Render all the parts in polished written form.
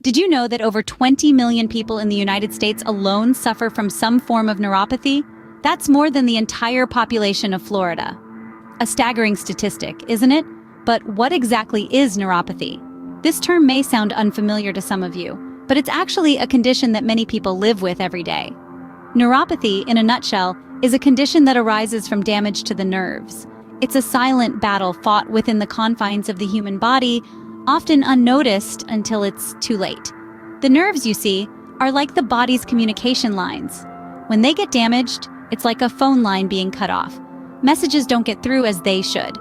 Did you know that over 20 million people in the United States alone suffer from some form of neuropathy? That's more than the entire population of Florida. A staggering statistic, isn't it? But what exactly is neuropathy? This term may sound unfamiliar to some of you, but it's actually a condition that many people live with every day. Neuropathy, in a nutshell, is a condition that arises from damage to the nerves. It's a silent battle fought within the confines of the human body, often unnoticed until it's too late. The nerves, you see, are like the body's communication lines. When they get damaged, it's like a phone line being cut off. Messages don't get through as they should.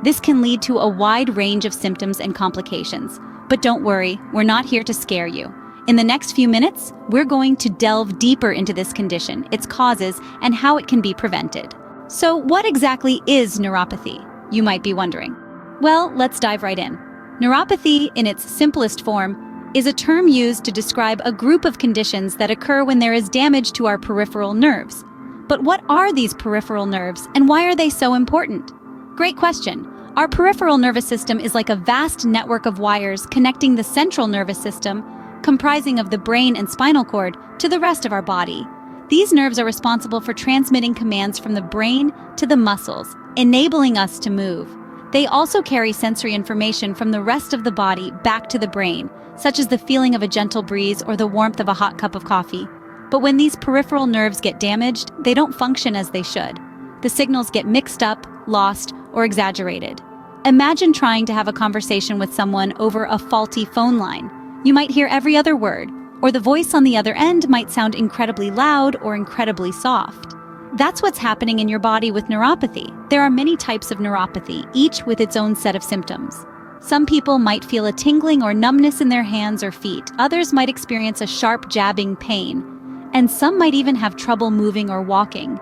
This can lead to a wide range of symptoms and complications. But don't worry, we're not here to scare you. In the next few minutes, we're going to delve deeper into this condition, its causes, and how it can be prevented. So what exactly is neuropathy, you might be wondering? Well, let's dive right in. Neuropathy, in its simplest form, is a term used to describe a group of conditions that occur when there is damage to our peripheral nerves. But what are these peripheral nerves, and why are they so important? Great question. Our peripheral nervous system is like a vast network of wires connecting the central nervous system, comprising of the brain and spinal cord, to the rest of our body. These nerves are responsible for transmitting commands from the brain to the muscles, enabling us to move. They also carry sensory information from the rest of the body back to the brain, such as the feeling of a gentle breeze or the warmth of a hot cup of coffee. But when these peripheral nerves get damaged, they don't function as they should. The signals get mixed up, lost, or exaggerated. Imagine trying to have a conversation with someone over a faulty phone line. You might hear every other word, or the voice on the other end might sound incredibly loud or incredibly soft. That's what's happening in your body with neuropathy. There are many types of neuropathy, each with its own set of symptoms. Some people might feel a tingling or numbness in their hands or feet. Others might experience a sharp jabbing pain. And some might even have trouble moving or walking.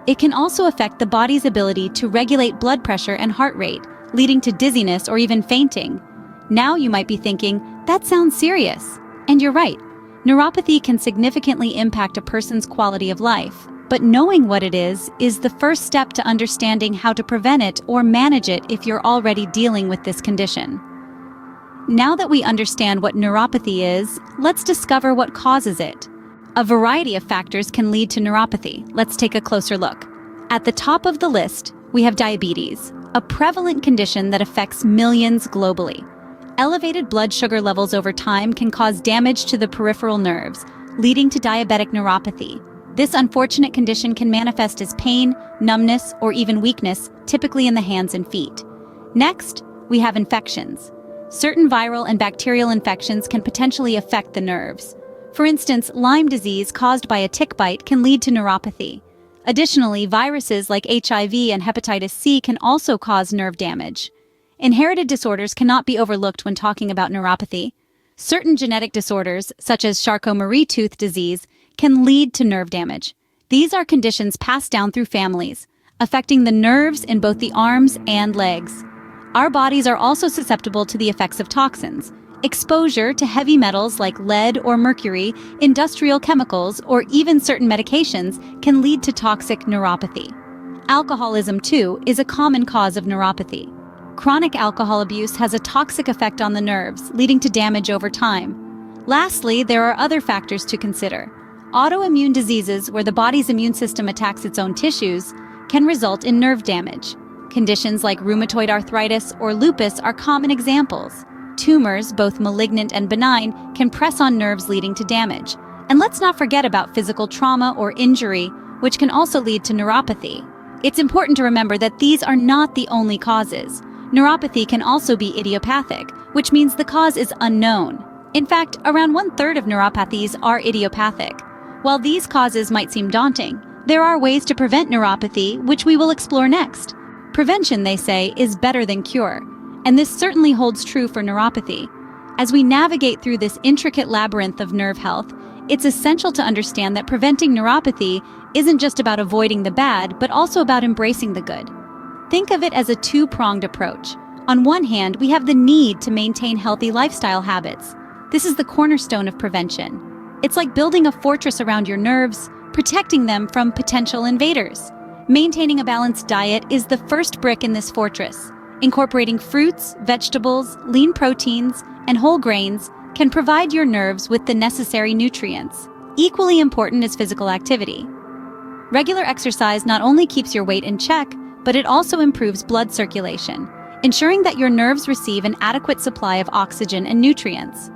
It can also affect the body's ability to regulate blood pressure and heart rate, leading to dizziness or even fainting. Now you might be thinking, that sounds serious. And you're right. Neuropathy can significantly impact a person's quality of life. But knowing what it is the first step to understanding how to prevent it or manage it if you're already dealing with this condition. Now that we understand what neuropathy is, let's discover what causes it. A variety of factors can lead to neuropathy. Let's take a closer look. At the top of the list, we have diabetes, a prevalent condition that affects millions globally. Elevated blood sugar levels over time can cause damage to the peripheral nerves, leading to diabetic neuropathy. This unfortunate condition can manifest as pain, numbness, or even weakness, typically in the hands and feet. Next, we have infections. Certain viral and bacterial infections can potentially affect the nerves. For instance, Lyme disease caused by a tick bite can lead to neuropathy. Additionally, viruses like HIV and hepatitis C can also cause nerve damage. Inherited disorders cannot be overlooked when talking about neuropathy. Certain genetic disorders, such as Charcot-Marie-Tooth disease, can lead to nerve damage. These are conditions passed down through families, affecting the nerves in both the arms and legs. Our bodies are also susceptible to the effects of toxins. Exposure to heavy metals like lead or mercury, industrial chemicals, or even certain medications can lead to toxic neuropathy. Alcoholism, too, is a common cause of neuropathy. Chronic alcohol abuse has a toxic effect on the nerves, leading to damage over time. Lastly, there are other factors to consider. Autoimmune diseases, where the body's immune system attacks its own tissues, can result in nerve damage. Conditions like rheumatoid arthritis or lupus are common examples. Tumors, both malignant and benign, can press on nerves, leading to damage. And let's not forget about physical trauma or injury, which can also lead to neuropathy. It's important to remember that these are not the only causes. Neuropathy can also be idiopathic, which means the cause is unknown. In fact, around 1/3 of neuropathies are idiopathic. While these causes might seem daunting, there are ways to prevent neuropathy, which we will explore next. Prevention, they say, is better than cure. And this certainly holds true for neuropathy. As we navigate through this intricate labyrinth of nerve health, it's essential to understand that preventing neuropathy isn't just about avoiding the bad, but also about embracing the good. Think of it as a two-pronged approach. On one hand, we have the need to maintain healthy lifestyle habits. This is the cornerstone of prevention. It's like building a fortress around your nerves, protecting them from potential invaders. Maintaining a balanced diet is the first brick in this fortress. Incorporating fruits, vegetables, lean proteins, and whole grains can provide your nerves with the necessary nutrients. Equally important is physical activity. Regular exercise not only keeps your weight in check, but it also improves blood circulation, ensuring that your nerves receive an adequate supply of oxygen and nutrients.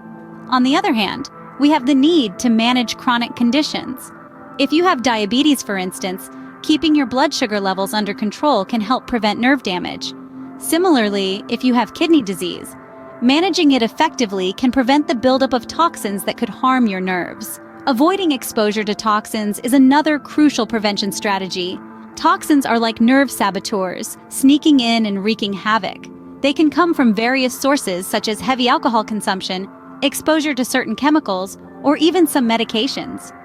On the other hand, we have the need to manage chronic conditions. If you have diabetes, for instance, keeping your blood sugar levels under control can help prevent nerve damage. Similarly, if you have kidney disease, managing it effectively can prevent the buildup of toxins that could harm your nerves. Avoiding exposure to toxins is another crucial prevention strategy. Toxins are like nerve saboteurs, sneaking in and wreaking havoc. They can come from various sources such as heavy alcohol consumption, exposure to certain chemicals, or even some medications.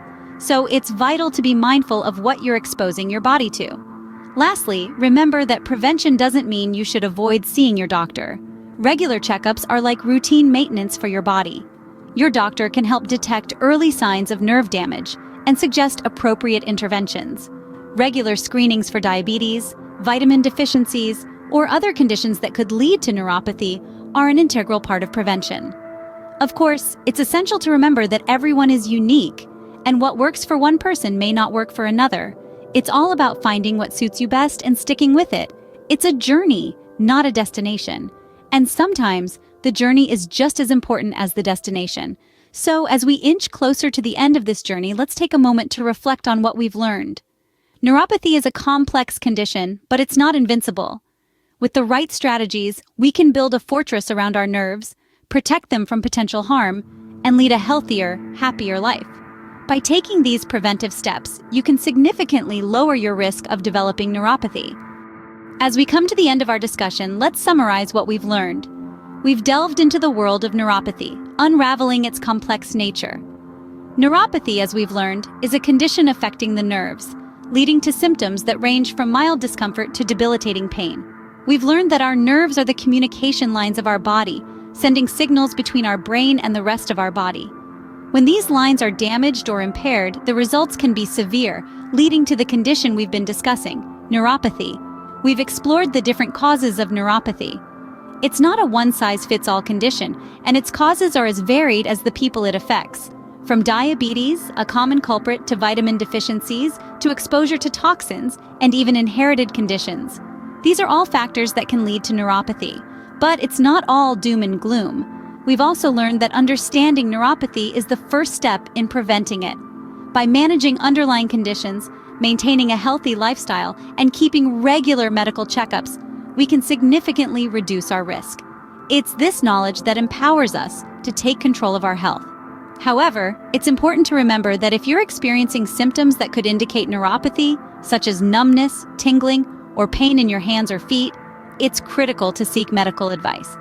So it's vital to be mindful of what you're exposing your body to. Lastly, remember that prevention doesn't mean you should avoid seeing your doctor. Regular checkups are like routine maintenance for your body. Your doctor can help detect early signs of nerve damage and suggest appropriate interventions. Regular screenings for diabetes, vitamin deficiencies, or other conditions that could lead to neuropathy are an integral part of prevention. Of course, it's essential to remember that everyone is unique, and what works for one person may not work for another. It's all about finding what suits you best and sticking with it. It's a journey, not a destination. And sometimes, the journey is just as important as the destination. So, as we inch closer to the end of this journey, let's take a moment to reflect on what we've learned. Neuropathy is a complex condition, but it's not invincible. With the right strategies, we can build a fortress around our nerves, protect them from potential harm, and lead a healthier, happier life. By taking these preventive steps, you can significantly lower your risk of developing neuropathy. As we come to the end of our discussion, let's summarize what we've learned. We've delved into the world of neuropathy, unraveling its complex nature. Neuropathy, as we've learned, is a condition affecting the nerves, leading to symptoms that range from mild discomfort to debilitating pain. We've learned that our nerves are the communication lines of our body, sending signals between our brain and the rest of our body. When these lines are damaged or impaired, the results can be severe, leading to the condition we've been discussing, neuropathy. We've explored the different causes of neuropathy. It's not a one-size-fits-all condition, and its causes are as varied as the people it affects. From diabetes, a common culprit, to vitamin deficiencies, to exposure to toxins, and even inherited conditions. These are all factors that can lead to neuropathy. But it's not all doom and gloom. We've also learned that understanding neuropathy is the first step in preventing it. By managing underlying conditions, maintaining a healthy lifestyle, and keeping regular medical checkups, we can significantly reduce our risk. It's this knowledge that empowers us to take control of our health. However, it's important to remember that if you're experiencing symptoms that could indicate neuropathy, such as numbness, tingling, or pain in your hands or feet, it's critical to seek medical advice.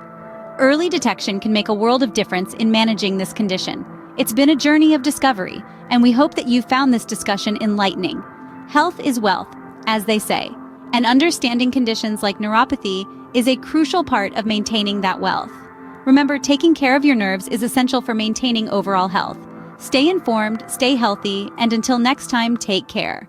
Early detection can make a world of difference in managing this condition. It's been a journey of discovery, and we hope that you found this discussion enlightening. Health is wealth, as they say, and understanding conditions like neuropathy is a crucial part of maintaining that wealth. Remember, taking care of your nerves is essential for maintaining overall health. Stay informed, stay healthy, and until next time, take care.